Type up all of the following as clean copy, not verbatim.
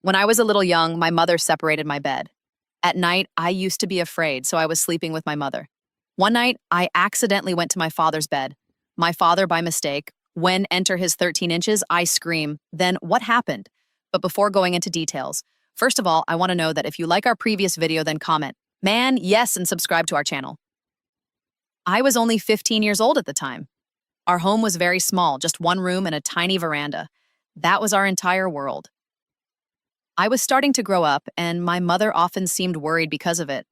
When I was a little young, my mother separated my bed. At night, I used to be afraid, so I was sleeping with my mother. One night, I accidentally went to my father's bed. My father, by mistake, when enter his 13 inches, I scream. Then what happened? But before going into details, first of all, I want to know that if you like our previous video, then comment, man, yes, and subscribe to our channel. I was only 15 years old at the time. Our home was very small, just one room and a tiny veranda. That was our entire world. I was starting to grow up, and my mother often seemed worried because of it.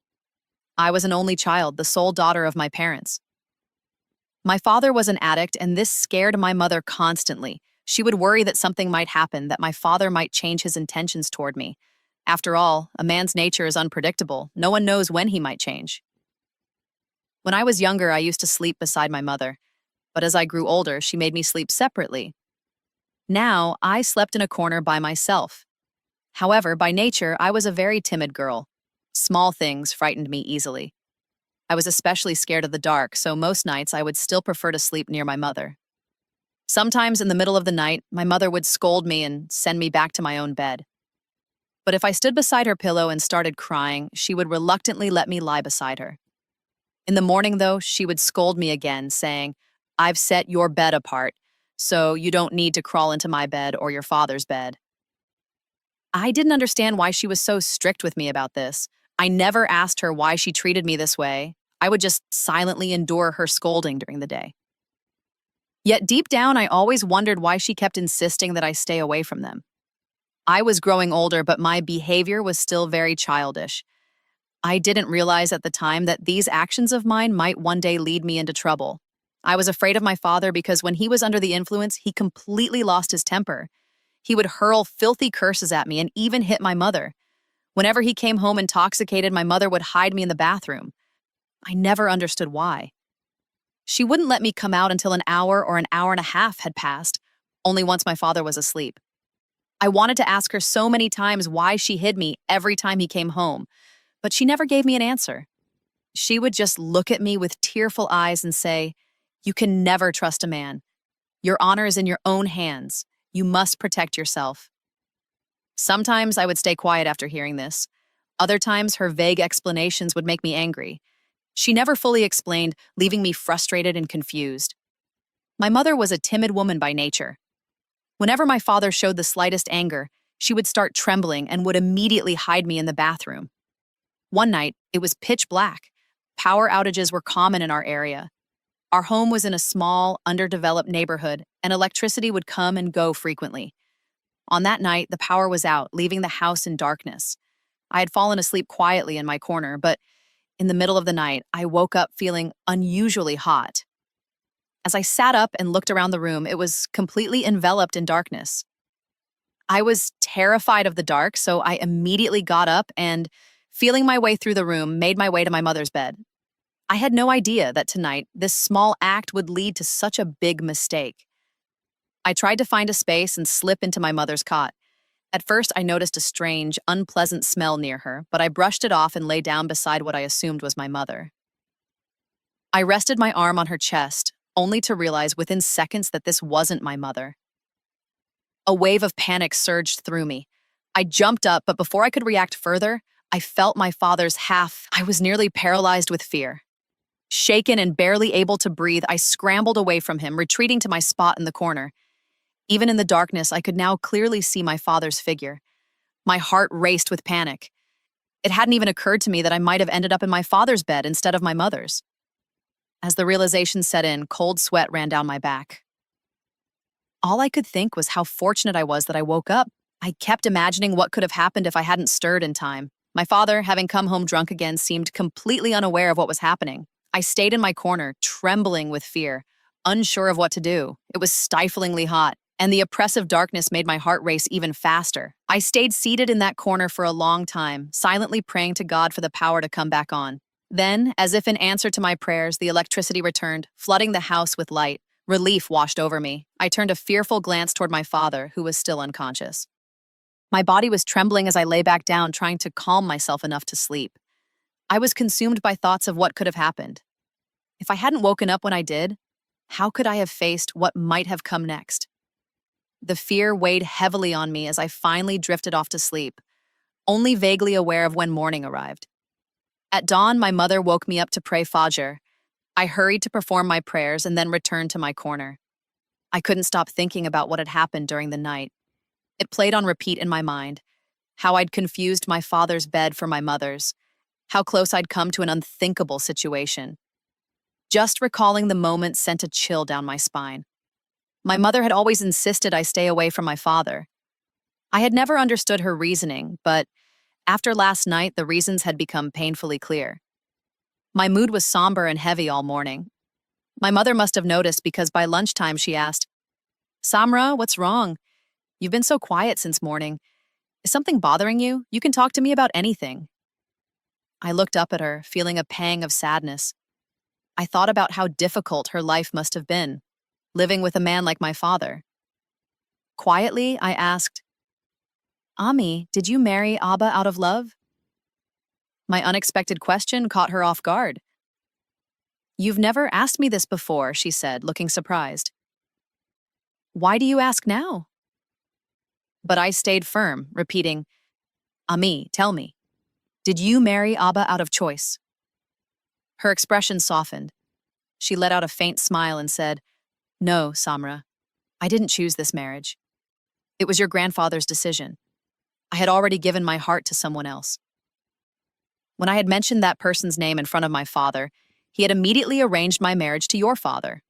I was an only child, the sole daughter of my parents. My father was an addict, and this scared my mother constantly. She would worry that something might happen, that my father might change his intentions toward me. After all, a man's nature is unpredictable. No one knows when he might change. When I was younger, I used to sleep beside my mother, but as I grew older, she made me sleep separately. Now, I slept in a corner by myself. However, by nature, I was a very timid girl. Small things frightened me easily. I was especially scared of the dark, so most nights I would still prefer to sleep near my mother. Sometimes in the middle of the night, my mother would scold me and send me back to my own bed. But if I stood beside her pillow and started crying, she would reluctantly let me lie beside her. In the morning, though, she would scold me again, saying, "I've set your bed apart, so you don't need to crawl into my bed or your father's bed." I didn't understand why she was so strict with me about this. I never asked her why she treated me this way. I would just silently endure her scolding during the day. Yet deep down, I always wondered why she kept insisting that I stay away from them. I was growing older, but my behavior was still very childish. I didn't realize at the time that these actions of mine might one day lead me into trouble. I was afraid of my father because when he was under the influence, he completely lost his temper. He would hurl filthy curses at me and even hit my mother. Whenever he came home intoxicated, my mother would hide me in the bathroom. I never understood why. She wouldn't let me come out until an hour or an hour and a half had passed, only once my father was asleep. I wanted to ask her so many times why she hid me every time he came home, but she never gave me an answer. She would just look at me with tearful eyes and say, "You can never trust a man. Your honor is in your own hands. You must protect yourself." Sometimes I would stay quiet after hearing this. Other times, her vague explanations would make me angry. She never fully explained, leaving me frustrated and confused. My mother was a timid woman by nature. Whenever my father showed the slightest anger, she would start trembling and would immediately hide me in the bathroom. One night, it was pitch black. Power outages were common in our area. Our home was in a small, underdeveloped neighborhood, and electricity would come and go frequently. On that night, the power was out, leaving the house in darkness. I had fallen asleep quietly in my corner, but in the middle of the night, I woke up feeling unusually hot. As I sat up and looked around the room, it was completely enveloped in darkness. I was terrified of the dark, so I immediately got up and, feeling my way through the room, made my way to my mother's bed. I had no idea that tonight, this small act would lead to such a big mistake. I tried to find a space and slip into my mother's cot. At first, I noticed a strange, unpleasant smell near her, but I brushed it off and lay down beside what I assumed was my mother. I rested my arm on her chest, only to realize within seconds that this wasn't my mother. A wave of panic surged through me. I jumped up, but before I could react further, I felt my father's half. I was nearly paralyzed with fear. Shaken and barely able to breathe, I scrambled away from him, retreating to my spot in the corner. Even in the darkness, I could now clearly see my father's figure. My heart raced with panic. It hadn't even occurred to me that I might have ended up in my father's bed instead of my mother's. As the realization set in, cold sweat ran down my back. All I could think was how fortunate I was that I woke up. I kept imagining what could have happened if I hadn't stirred in time. My father, having come home drunk again, seemed completely unaware of what was happening. I stayed in my corner, trembling with fear, unsure of what to do. It was stiflingly hot, and the oppressive darkness made my heart race even faster. I stayed seated in that corner for a long time, silently praying to God for the power to come back on. Then, as if in answer to my prayers, the electricity returned, flooding the house with light. Relief washed over me. I turned a fearful glance toward my father, who was still unconscious. My body was trembling as I lay back down, trying to calm myself enough to sleep. I was consumed by thoughts of what could have happened. If I hadn't woken up when I did, how could I have faced what might have come next? the fear weighed heavily on me as I finally drifted off to sleep, only vaguely aware of when morning arrived. At dawn, my mother woke me up to pray Fajr. I hurried to perform my prayers and then returned to my corner. I couldn't stop thinking about what had happened during the night. It played on repeat in my mind. How I'd confused my father's bed for my mother's. How close I'd come to an unthinkable situation. Just recalling the moment sent a chill down my spine. My mother had always insisted I stay away from my father. I had never understood her reasoning, but after last night, the reasons had become painfully clear. My mood was somber and heavy all morning. My mother must have noticed because by lunchtime she asked, "Samra, what's wrong? You've been so quiet since morning. Is something bothering you? You can talk to me about anything." I looked up at her, feeling a pang of sadness. I thought about how difficult her life must have been, living with a man like my father. Quietly, I asked, "Ami, did you marry Abba out of love?" My unexpected question caught her off guard. "You've never asked me this before," she said, looking surprised. "Why do you ask now?" But I stayed firm, repeating, "Ami, tell me, did you marry Abba out of choice?" Her expression softened. She let out a faint smile and said, "No, Samra, I didn't choose this marriage. It was your grandfather's decision. I had already given my heart to someone else." When I had mentioned that person's name in front of my father, he had immediately arranged my marriage to your father.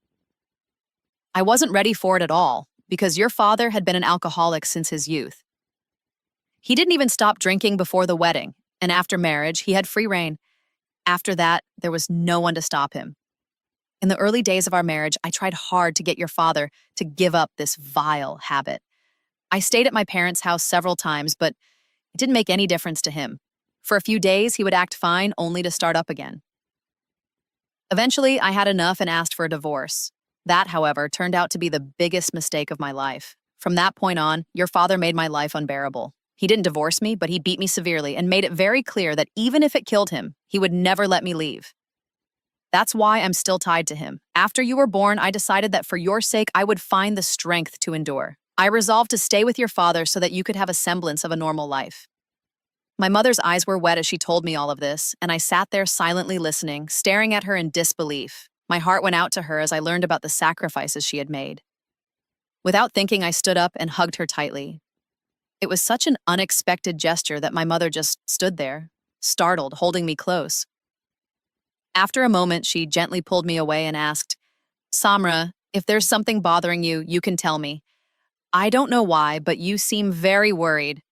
I wasn't ready for it at all, because your father had been an alcoholic since his youth. He didn't even stop drinking before the wedding, and after marriage, he had free reign. After that, there was no one to stop him. In the early days of our marriage, I tried hard to get your father to give up this vile habit. I stayed at my parents' house several times, but it didn't make any difference to him. For a few days, he would act fine, only to start up again. Eventually, I had enough and asked for a divorce. That, however, turned out to be the biggest mistake of my life. From that point on, your father made my life unbearable. He didn't divorce me, but he beat me severely and made it very clear that even if it killed him, he would never let me leave. That's why I'm still tied to him. After you were born, I decided that for your sake, I would find the strength to endure. I resolved to stay with your father so that you could have a semblance of a normal life. My mother's eyes were wet as she told me all of this, and I sat there silently listening, staring at her in disbelief. My heart went out to her as I learned about the sacrifices she had made. Without thinking, I stood up and hugged her tightly. It was such an unexpected gesture that my mother just stood there, startled, holding me close. After a moment, she gently pulled me away and asked, "Samra, if there's something bothering you, you can tell me. I don't know why, but you seem very worried."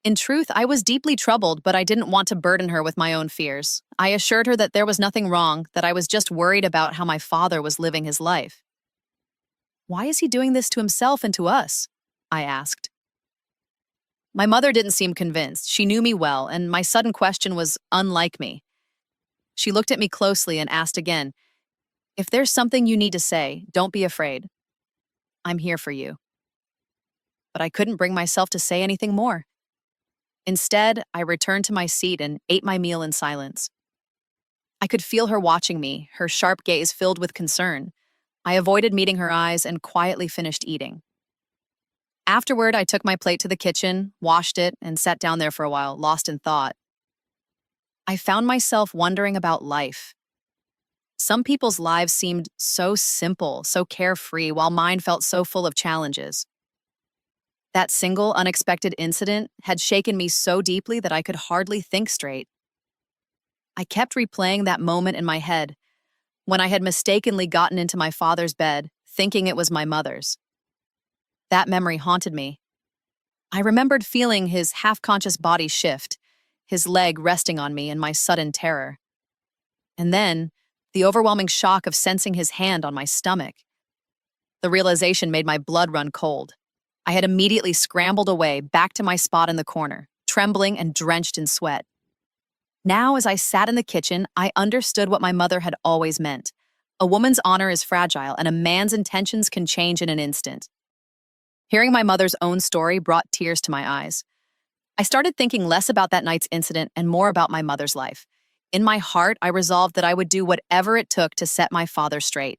In truth, I was deeply troubled, but I didn't want to burden her with my own fears. I assured her that there was nothing wrong, that I was just worried about how my father was living his life. "Why is he doing this to himself and to us?" I asked. My mother didn't seem convinced. She knew me well, and my sudden question was unlike me. She looked at me closely and asked again, "If there's something you need to say, don't be afraid. I'm here for you." But I couldn't bring myself to say anything more. Instead, I returned to my seat and ate my meal in silence. I could feel her watching me, her sharp gaze filled with concern. I avoided meeting her eyes and quietly finished eating. Afterward, I took my plate to the kitchen, washed it, and sat down there for a while, lost in thought. I found myself wondering about life. Some people's lives seemed so simple, so carefree, while mine felt so full of challenges. That single, unexpected incident had shaken me so deeply that I could hardly think straight. I kept replaying that moment in my head, when I had mistakenly gotten into my father's bed, thinking it was my mother's. That memory haunted me. I remembered feeling his half-conscious body shift, his leg resting on me in my sudden terror. And then, the overwhelming shock of sensing his hand on my stomach. The realization made my blood run cold. I had immediately scrambled away, back to my spot in the corner, trembling and drenched in sweat. Now, as I sat in the kitchen, I understood what my mother had always meant. A woman's honor is fragile, and a man's intentions can change in an instant. Hearing my mother's own story brought tears to my eyes. I started thinking less about that night's incident and more about my mother's life. In my heart, I resolved that I would do whatever it took to set my father straight.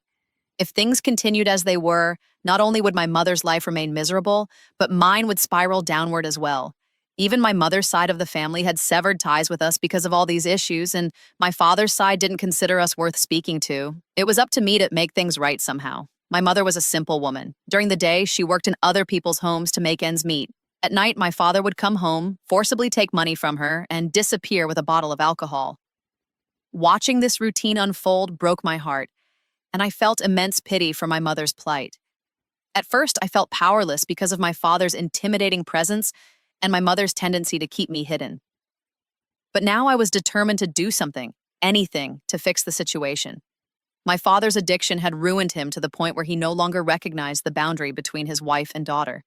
If things continued as they were, not only would my mother's life remain miserable, but mine would spiral downward as well. Even my mother's side of the family had severed ties with us because of all these issues, and my father's side didn't consider us worth speaking to. It was up to me to make things right somehow. My mother was a simple woman. During the day, she worked in other people's homes to make ends meet. At night, my father would come home, forcibly take money from her, and disappear with a bottle of alcohol. Watching this routine unfold broke my heart, and I felt immense pity for my mother's plight. At first, I felt powerless because of my father's intimidating presence and my mother's tendency to keep me hidden. But now I was determined to do something, anything, to fix the situation. My father's addiction had ruined him to the point where he no longer recognized the boundary between his wife and daughter.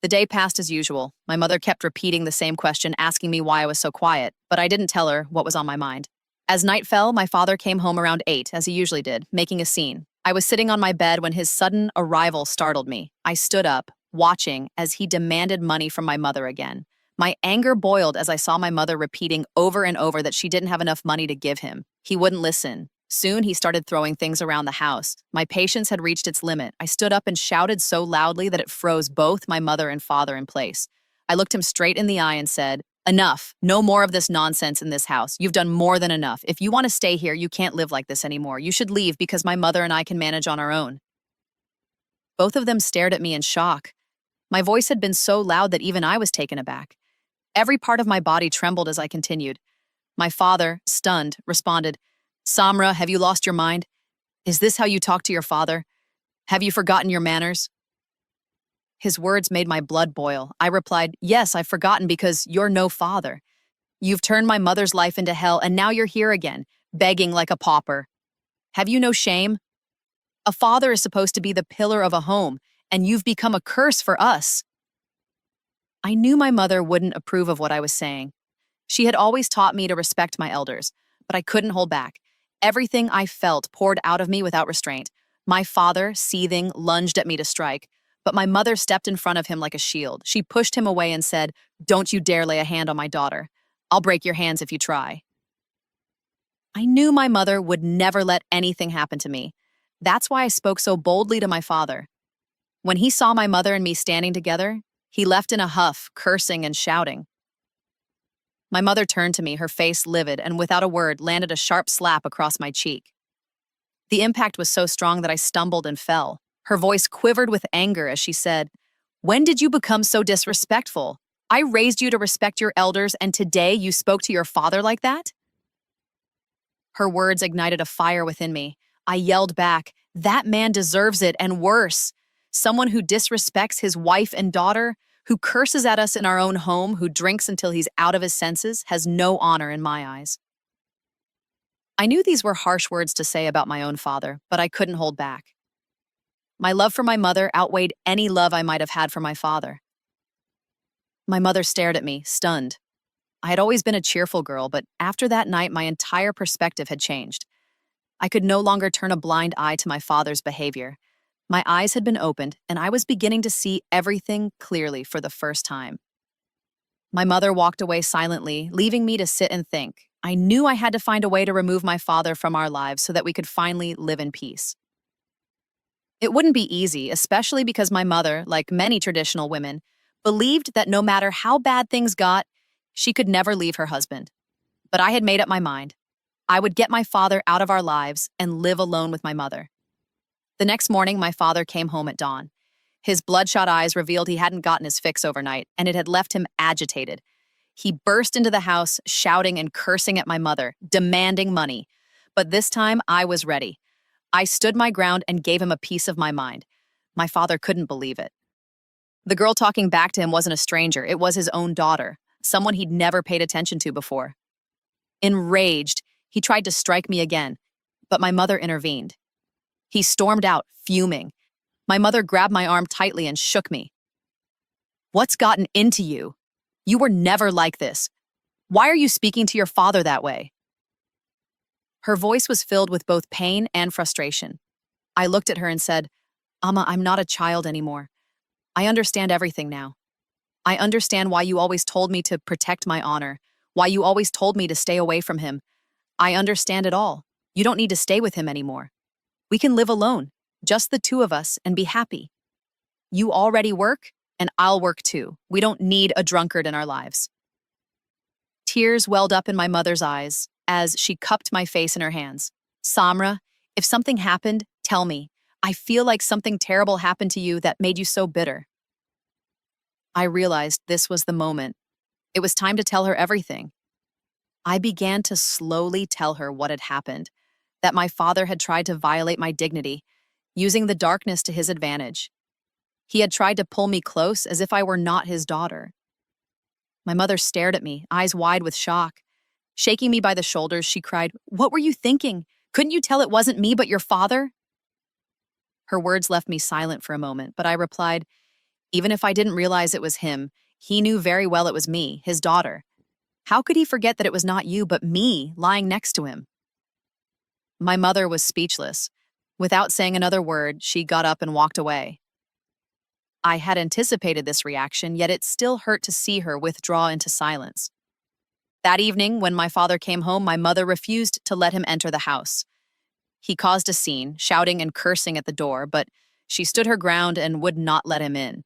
The day passed as usual. My mother kept repeating the same question, asking me why I was so quiet, but I didn't tell her what was on my mind. As night fell, my father came home around 8, as he usually did, making a scene. I was sitting on my bed when his sudden arrival startled me. I stood up, watching as he demanded money from my mother again. My anger boiled as I saw my mother repeating over and over that she didn't have enough money to give him. He wouldn't listen. Soon he started throwing things around the house. My patience had reached its limit. I stood up and shouted so loudly that it froze both my mother and father in place. I looked him straight in the eye and said, "Enough. No more of this nonsense in this house. You've done more than enough. If you want to stay here, you can't live like this anymore. You should leave because my mother and I can manage on our own." Both of them stared at me in shock. My voice had been so loud that even I was taken aback. Every part of my body trembled as I continued. My father, stunned, responded, "Samra, have you lost your mind? Is this how you talk to your father? Have you forgotten your manners?" His words made my blood boil. I replied, "Yes, I've forgotten because you're no father. You've turned my mother's life into hell, and now you're here again, begging like a pauper. Have you no shame? A father is supposed to be the pillar of a home, and you've become a curse for us." I knew my mother wouldn't approve of what I was saying. She had always taught me to respect my elders, but I couldn't hold back. Everything I felt poured out of me without restraint. My father, seething, lunged at me to strike, but my mother stepped in front of him like a shield. She pushed him away and said, "Don't you dare lay a hand on my daughter. I'll break your hands if you try." I knew my mother would never let anything happen to me. That's why I spoke so boldly to my father. When he saw my mother and me standing together, he left in a huff, cursing and shouting. My mother turned to me, her face livid, and without a word landed a sharp slap across my cheek. The impact was so strong that I stumbled and fell. Her voice quivered with anger as she said, "When did you become so disrespectful? I raised you to respect your elders, and today you spoke to your father like that?" Her words ignited a fire within me. I yelled back, "That man deserves it, and worse. Someone who disrespects his wife and daughter, who curses at us in our own home, who drinks until he's out of his senses, has no honor in my eyes." I knew these were harsh words to say about my own father, but I couldn't hold back. My love for my mother outweighed any love I might have had for my father. My mother stared at me, stunned. I had always been a cheerful girl, but after that night, my entire perspective had changed. I could no longer turn a blind eye to my father's behavior. My eyes had been opened, and I was beginning to see everything clearly for the first time. My mother walked away silently, leaving me to sit and think. I knew I had to find a way to remove my father from our lives so that we could finally live in peace. It wouldn't be easy, especially because my mother, like many traditional women, believed that no matter how bad things got, she could never leave her husband. But I had made up my mind. I would get my father out of our lives and live alone with my mother. The next morning, my father came home at dawn. His bloodshot eyes revealed he hadn't gotten his fix overnight, and it had left him agitated. He burst into the house, shouting and cursing at my mother, demanding money. But this time, I was ready. I stood my ground and gave him a piece of my mind. My father couldn't believe it. The girl talking back to him wasn't a stranger. It was his own daughter, someone he'd never paid attention to before. Enraged, he tried to strike me again, but my mother intervened. He stormed out, fuming. My mother grabbed my arm tightly and shook me. "What's gotten into you? You were never like this. Why are you speaking to your father that way?" Her voice was filled with both pain and frustration. I looked at her and said, "Amma, I'm not a child anymore. I understand everything now. I understand why you always told me to protect my honor, why you always told me to stay away from him. I understand it all. You don't need to stay with him anymore. We can live alone, just the two of us, and be happy. You already work, and I'll work too. We don't need a drunkard in our lives." Tears welled up in my mother's eyes as she cupped my face in her hands. "Samra, if something happened, tell me. I feel like something terrible happened to you that made you so bitter." I realized this was the moment. It was time to tell her everything. I began to slowly tell her what had happened, that my father had tried to violate my dignity, using the darkness to his advantage. He had tried to pull me close as if I were not his daughter. My mother stared at me, eyes wide with shock. Shaking me by the shoulders, she cried, "What were you thinking? Couldn't you tell it wasn't me but your father?" Her words left me silent for a moment, but I replied, "Even if I didn't realize it was him, he knew very well it was me, his daughter. How could he forget that it was not you but me lying next to him?" My mother was speechless. Without saying another word, she got up and walked away. I had anticipated this reaction, yet it still hurt to see her withdraw into silence. That evening, when my father came home, my mother refused to let him enter the house. He caused a scene, shouting and cursing at the door, but she stood her ground and would not let him in.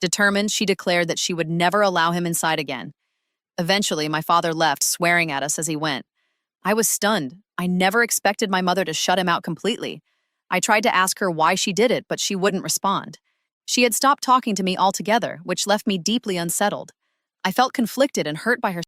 Determined, she declared that she would never allow him inside again. Eventually, my father left, swearing at us as he went. I was stunned. I never expected my mother to shut him out completely. I tried to ask her why she did it, but she wouldn't respond. She had stopped talking to me altogether, which left me deeply unsettled. I felt conflicted and hurt by her